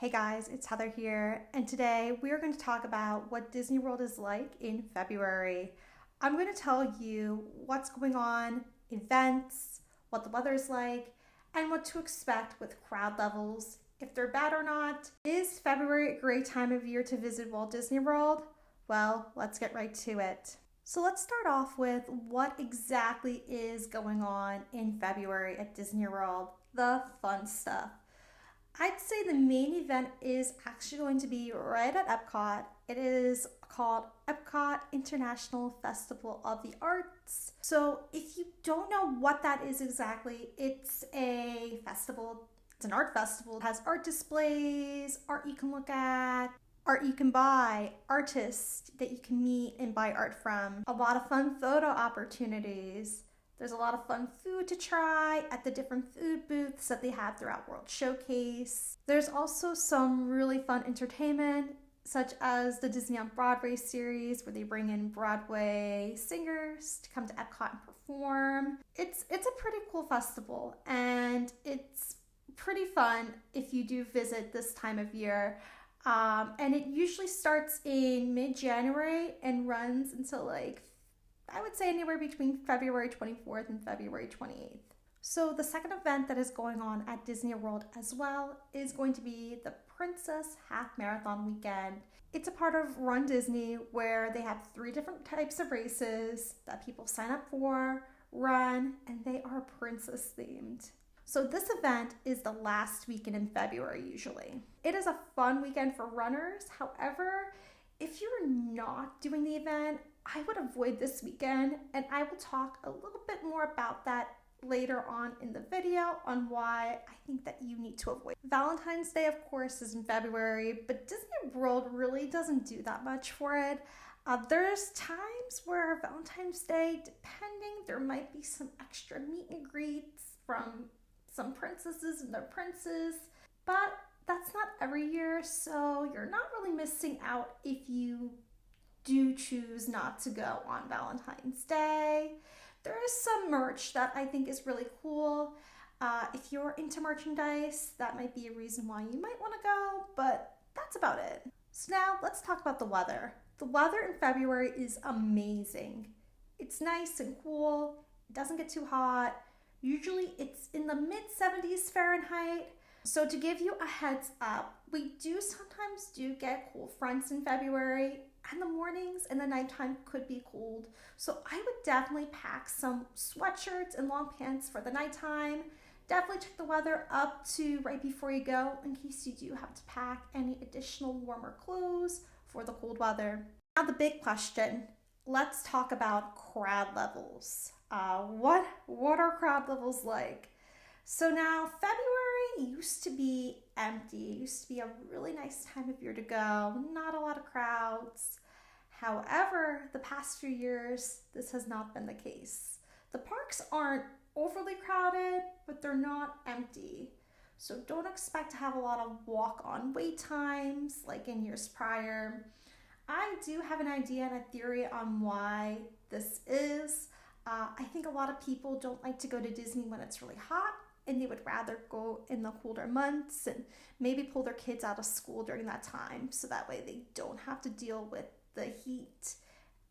Hey guys, it's Heather here, and today we are going to talk about what Disney World is like in February. I'm going to tell you what's going on, events, what the weather is like, and what to expect with crowd levels, if they're bad or not. Is February a great time of year to visit Walt Disney World? Well, let's get right to it. So let's start off with what exactly is going on in February at Disney World, the fun stuff. I'd say the main event is actually going to be right at Epcot. It is called Epcot International Festival of the Arts. So, if you don't know what that is exactly, it's a festival. It's an art festival. It has art displays, art you can look at, art you can buy, artists that you can meet and buy art from, a lot of fun photo opportunities. There's a lot of fun food to try at the different food booths that they have throughout World Showcase. There's also some really fun entertainment, such as the Disney on Broadway series, where they bring in Broadway singers to come to Epcot and perform. It's a pretty cool festival, and it's pretty fun if you do visit this time of year. And it usually starts in mid-January and runs until I would say anywhere between February 24th and February 28th. So the second event that is going on at Disney World as well is going to be the Princess Half Marathon Weekend. It's a part of Run Disney where they have 3 different types of races that people sign up for, run, and they are princess themed. So this event is the last weekend in February usually. It is a fun weekend for runners. However, if you're not doing the event, I would avoid this weekend, and I will talk a little bit more about that later on in the video on why I think that you need to avoid. Valentine's Day, of course, is in February, but Disney World really doesn't do that much for it. There's times where Valentine's Day, depending, there might be some extra meet and greets from some princesses and their princes, but that's not every year, so you're not really missing out if you do choose not to go on Valentine's Day. There is some merch that I think is really cool. If you're into merchandise, that might be a reason why you might want to go, but that's about it. So now let's talk about the weather. The weather in February is amazing. It's nice and cool. It doesn't get too hot. Usually it's in the mid 70s Fahrenheit. So to give you a heads up, we do sometimes get cold fronts in February, and the mornings and the nighttime could be cold. So I would definitely pack some sweatshirts and long pants for the nighttime. Definitely check the weather up to right before you go in case you do have to pack any additional warmer clothes for the cold weather. Now the big question, let's talk about crowd levels. What are crowd levels like? So now February used to be empty. It used to be a really nice time of year to go. Not a lot of crowds. However, the past few years, this has not been the case. The parks aren't overly crowded, but they're not empty. So don't expect to have a lot of walk-on wait times like in years prior. I do have an idea and a theory on why this is. I think a lot of people don't like to go to Disney when it's really hot, and they would rather go in the colder months and maybe pull their kids out of school during that time so that way they don't have to deal with the heat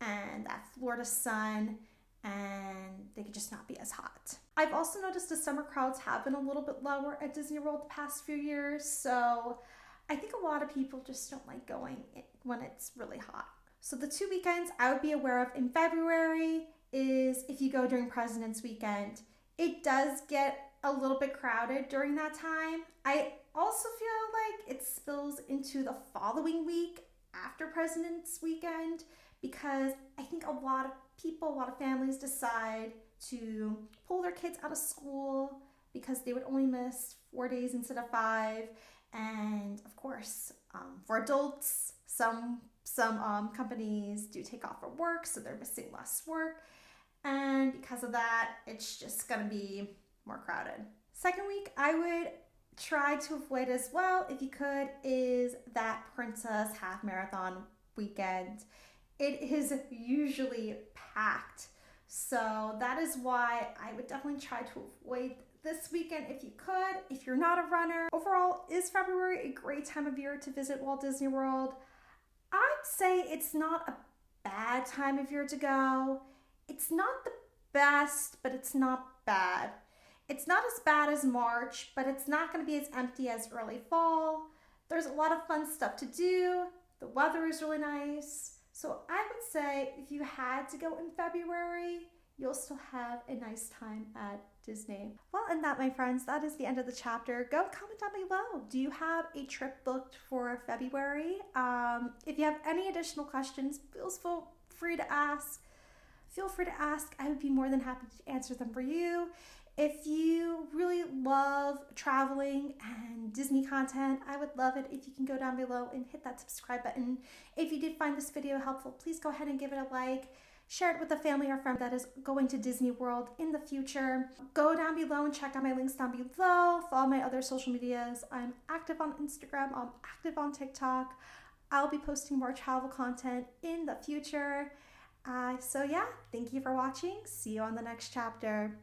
and that Florida sun, and they could just not be as hot. I've also noticed the summer crowds have been a little bit lower at Disney World the past few years, so I think a lot of people just don't like going when it's really hot. So the 2 weekends I would be aware of in February is if you go during President's Weekend. It does get a little bit crowded during that time. I also feel like it spills into the following week after President's Weekend because I think a lot of people, a lot of families decide to pull their kids out of school because they would only miss 4 days instead of 5. And of course, for adults, some companies do take off from work, so they're missing less work. And because of that, it's just gonna be more crowded. Second week, I would try to avoid as well, if you could, is that Princess Half Marathon Weekend. It is usually packed. So that is why I would definitely try to avoid this weekend if you could, if you're not a runner. Overall, is February a great time of year to visit Walt Disney World? I'd say it's not a bad time of year to go. It's not the best, but it's not bad. It's not as bad as March, but it's not going to be as empty as early fall. There's a lot of fun stuff to do. The weather is really nice. So I would say if you had to go in February, you'll still have a nice time at Disney. Well, and that, my friends, that is the end of the chapter. Go comment down below. Do you have a trip booked for February? If you have any additional questions, feel free to ask. I would be more than happy to answer them for you. If you really love traveling and Disney content, I would love it if you can go down below and hit that subscribe button. If you did find this video helpful, please go ahead and give it a like. Share it with a family or friend that is going to Disney World in the future. Go down below and check out my links down below. Follow my other social medias. I'm active on Instagram. I'm active on TikTok. I'll be posting more travel content in the future. So yeah, thank you for watching. See you on the next chapter.